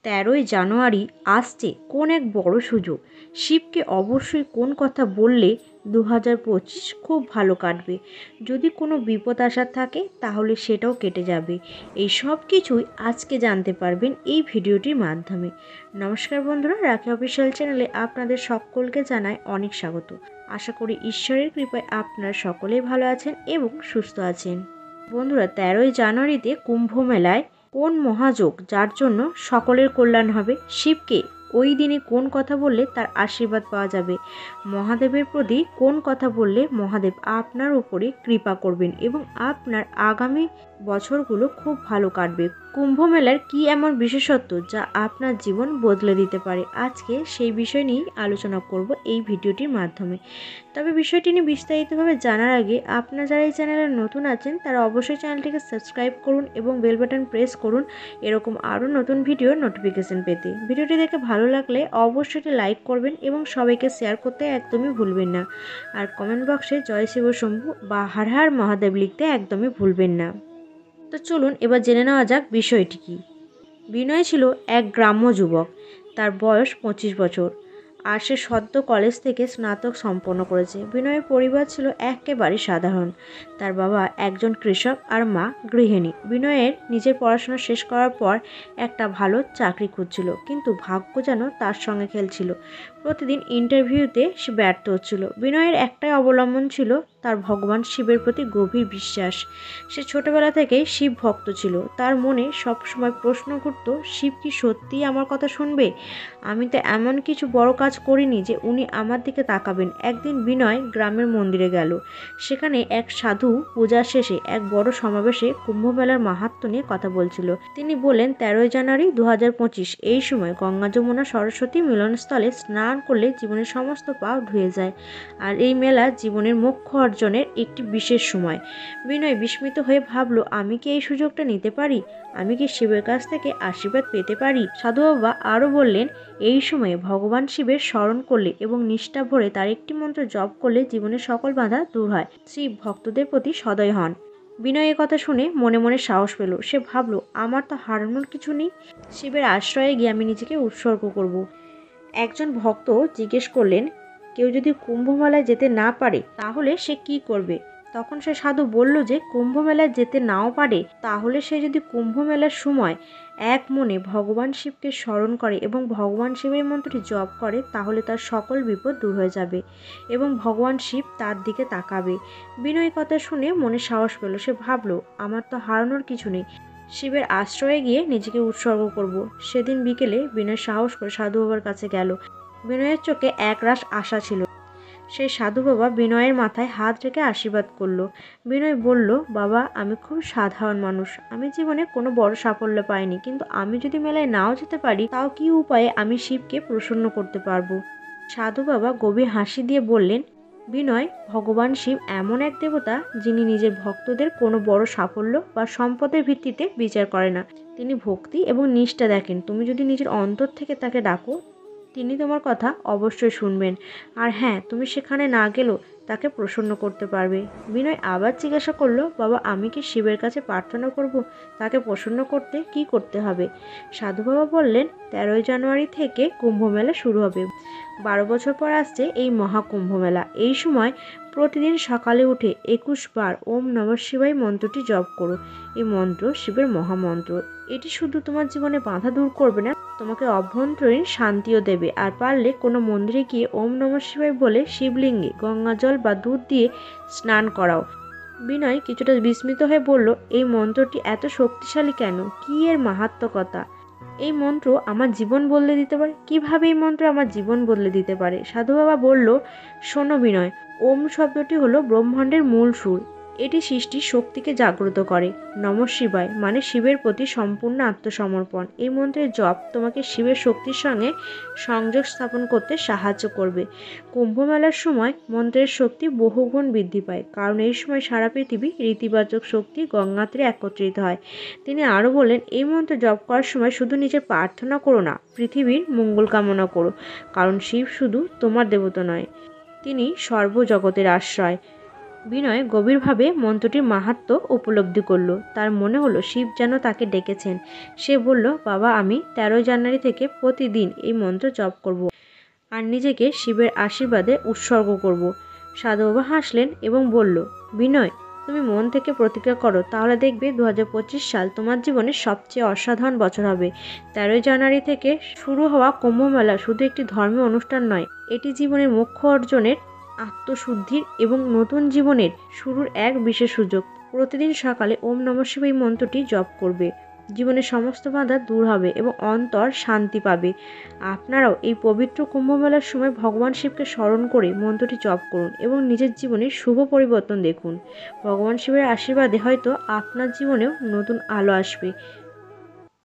13ই জানুয়ারি আসছে কোন এক বড় সুযোগ। শিবকে অবশ্যই কোন কথা বললে 2025 খুব ভালো কাটবে। যদি কোনো বিপদ আসার থাকে তাহলে সেটাও কেটে যাবে। এই সব কিছুই আজকে জানতে পারবেন এই ভিডিওটির মাধ্যমে। নমস্কার বন্ধুরা, রাখি অফিসিয়াল চ্যানেলে আপনাদের সকলকে জানাই অনেক স্বাগত। আশা করি ঈশ্বরের কৃপায় আপনারা সকলেই ভালো আছেন এবং সুস্থ আছেন। বন্ধুরা, 13ই জানুয়ারিতে কুম্ভ মেলায় কোন মহাযোগ যার জন্য সকলের কল্যাণ হবে? শিবকে ওই দিনে কোন কথা বললে তার আশীর্বাদ পাওয়া যাবে? মহাদেবের প্রতি কোন কথা বললে মহাদেব আপনার উপরে কৃপা করবেন এবং আপনার আগামী বছরগুলো খুব ভালো কাটবে? কুম্ভ মেলার কি এমন বিশেষত্ব যা আপনার জীবন বদলে দিতে পারে? আজকে সেই বিষয় নিয়েই আলোচনা করব এই ভিডিওটির মাধ্যমে। তবে বিষয়টি নিয়ে বিস্তারিতভাবে জানার আগে আপনারা যারা এই চ্যানেলে নতুন আছেন তারা অবশ্যই চ্যানেলটিকে সাবস্ক্রাইব করুন এবং বেল বাটন প্রেস করুন এরকম আরও নতুন ভিডিওর নোটিফিকেশন পেতে। ভিডিওটি দেখে ভালো লাগলে অবশ্যই লাইক করবেন এবং সবাইকে শেয়ার করতে একদমই ভুলবেন না। আর কমেন্ট বক্সে জয় শিব শম্ভু বা হর হর মহাদেব লিখতে একদমই ভুলবেন না। তো চলুন এবার জেনে নেওয়া যাক বিষয়টি কী। বিনয় ছিল এক গ্রাম্য যুবক। তার বয়স 25 বছর আর সে সদ্য কলেজ থেকে স্নাতক সম্পন্ন করেছে। বিনয়ের পরিবার ছিল একেবারে সাধারণ। তার বাবা একজন কৃষক আর মা গৃহিণী। বিনয়ের নিজের পড়াশোনা শেষ করার পর একটা ভালো চাকরি খুঁজছিল, কিন্তু ভাগ্য যেন তার সঙ্গে খেলছিল। প্রতিদিন ইন্টারভিউতে সে ব্যর্থ হচ্ছিল। বিনয়ের একটাই অবলম্বন ছিল তার ভগবান শিবের প্রতি গভীর বিশ্বাস। সে ছোটবেলা থেকেই শিব ভক্ত ছিল। তার মনে সবসময় প্রশ্ন ঘুরত, শিব কি সত্যিই আমার কথা শুনবে? আমি তো এমন কিছু বড় কাজ করিনি যে উনি আমার দিকে তাকাবেন। একদিন বিনয় গ্রামের মন্দিরে গেল। সেখানে এক সাধু পূজা শেষে এক বড় সমাবেশে কুম্ভমেলার মাহাত্ম্য নিয়ে কথা বলছিল। তিনি বলেন, 13ই জানুয়ারি 2025 এই সময় গঙ্গা যমুনা সরস্বতী মিলনস্থলে স্নান করলে জীবনের সমস্ত পাপ ধুয়ে যায়। আর এই মেলা জীবনের মোক্ষ অর্জনের একটি বিশেষ সময়। বিনয় বিস্মিত হয়ে ভাবল, আমি কি এই সুযোগটা নিতে পারি? আমি কি শিবের কাছ থেকে আশীর্বাদ পেতে পারি? সাধু বাবা আরও বললেন, এই সময়ে ভগবান শিবের স্মরণ করলে এবং নিষ্ঠা ভরে তার একটি মন্ত্র জপ করলে জীবনের সকল বাধা দূর হয়। শিব ভক্তদের প্রতি সদয় হন। বিনয় কথা শুনে মনে মনে সাহস পেল। সে ভাবল, আমার তো হারানোর কিছু নেই। শিবের আশ্রয়ে গিয়ে আমি নিজেকে উৎসর্গ করব। একজন ভক্ত জিজ্ঞেস করলেন, কেউ যদি কুম্ভমেলায় যেতে না পারে তাহলে সে কি করবে? তখন সে সাধু বলল যে কুম্ভমেলায় যেতে নাও পারে তাহলে সে যদি কুম্ভমেলার সময় এক মনে ভগবান শিবকে স্মরণ করে এবং ভগবান শিবের মন্ত্রটি জপ করে তাহলে তার সকল বিপদ দূর হয়ে যাবে এবং ভগবান শিব তার দিকে তাকাবে। বিনয় কথা শুনে মনে সাহস পেল। সে ভাবল, আমার তো হারানোর কিছু নেই। শিবের আশ্রয়ে গিয়ে নিজেকে উৎসর্গ করব। সেদিন বিকেলে বিনয় সাহস করে সাধু বাবার কাছে গেল। বিনয়ের চোখে একরাশ আশা ছিল। সেই সাধু বাবা বিনয়ের মাথায় হাত রেখে আশীর্বাদ করলো। বিনয় বলল, বাবা, আমি খুব সাধারণ মানুষ। আমি জীবনে কোনো বড় সাফল্য পাইনি, কিন্তু আমি যদি মেলায় নাও যেতে পারি তাও কি উপায়ে আমি শিবকে প্রসন্ন করতে পারবো? সাধু বাবা গভীর হাসি দিয়ে বললেন, বিনয়, ভগবান শিব এমন এক দেবতা যিনি নিজের ভক্তদের কোনো বড় সাফল্য বা সম্পদের ভিত্তিতে বিচার করে না। তিনি ভক্তি এবং নিষ্ঠা দেখেন। তুমি যদি নিজের অন্তর থেকে তাকে ডাকো তিনি তোমার কথা অবশ্যই শুনবেন। আর হ্যাঁ, তুমি সেখানে না গেলেও তাকে প্রসন্ন করতে পারবে। বিনয় আবার জিজ্ঞাসা করলো, বাবা, আমি কি শিবের কাছে প্রার্থনা করব? তাকে প্রসন্ন করতে কি করতে হবে? সাধু বাবা বললেন, 13ই জানুয়ারি থেকে কুম্ভমেলা শুরু হবে। 12 বছর পর আসছে এই মহাকুম্ভ মেলা। এই সময় প্রতিদিন সকালে উঠে 21 বার ওম নমঃ শিবায় মন্ত্রটি জপ করো। এই মন্ত্র শিবের মহামন্ত্র। এটি শুধু তোমার জীবনে বাধা দূর করবে না, তোমাকে অভ্যন্তরীণ শান্তিও দেবে। আর পারলে কোনো মন্দিরে গিয়ে ওম নমঃ শিবায় বলে শিবলিঙ্গে গঙ্গা জল বা দুধ দিয়ে স্নান করাও। বিনয় কিছুটা বিস্মিত হয়ে বলল, এই মন্ত্রটি এত শক্তিশালী কেন? কি এর মাহাত্ম্যকতা? এই মন্ত্র আমার জীবন বদলে দিতে পারে? কিভাবে এই মন্ত্র আমার জীবন বদলে দিতে পারে? সাধু বাবা বলল, শোনো বিনয়, ওম শব্দটি হলো ব্রহ্মাণ্ডের মূল সুর। এটি সৃষ্টির শক্তিকে জাগ্রত করে। নমঃ শিবায় মানে শিবের প্রতি সম্পূর্ণ আত্মসমর্পণ। এই মন্ত্রের জপ তোমাকে শিবের শক্তির সঙ্গে সংযোগ স্থাপন করতে সাহায্য করবে। কুম্ভ মেলার সময় মন্ত্রের শক্তি বহুগুণ বৃদ্ধি পায়, কারণ এই সময় সারা পৃথিবী ইতিবাচক শক্তি গঙ্গাতে একত্রিত হয়। তিনি আরও বললেন, এই মন্ত্র জপ করার সময় শুধু নিজের প্রার্থনা করো না, পৃথিবীর মঙ্গল কামনা করো। কারণ শিব শুধু তোমার দেবতা নয়, তিনি সর্বজগতের আশ্রয়। বিনয় গভীরভাবে মন্ত্রটির মাহাত্ম্য উপলব্ধি করলো। তার মনে হলো শিব যেন তাকে ডেকেছেন। সে বলল, বাবা, আমি 13 জানুয়ারি থেকে প্রতিদিন এই মন্ত্র জপ করব আর নিজেকে শিবের আশীর্বাদে উৎসর্গ করব। সাধু বাবা হাসলেন এবং বলল, বিনয়, তুমি মন থেকে প্রতিজ্ঞা করো, তাহলে দেখবে 2025 সাল তোমার জীবনের সবচেয়ে অসাধারণ বছর হবে। 13 জানুয়ারি থেকে শুরু হওয়া কুম্ভমেলা শুধু একটি ধর্মীয় অনুষ্ঠান নয়, এটি জীবনের মুখ্য অর্জনের, আত্মশুদ্ধির এবং নতুন জীবনের শুরুর এক বিশেষ সুযোগ। প্রতিদিন সকালে ওম নমঃ শিবায় মন্ত্রটি জপ করবে, জীবনের সমস্ত বাধা দূর হবে এবং অন্তর শান্তি পাবে। আপনারাও এই পবিত্র কুম্ভমেলার সময় ভগবান শিবকে স্মরণ করে মন্ত্রটি জপ করুন এবং নিজের জীবনের শুভ পরিবর্তন দেখুন। ভগবান শিবের আশীর্বাদে হয়তো আপনার জীবনেও নতুন আলো আসবে।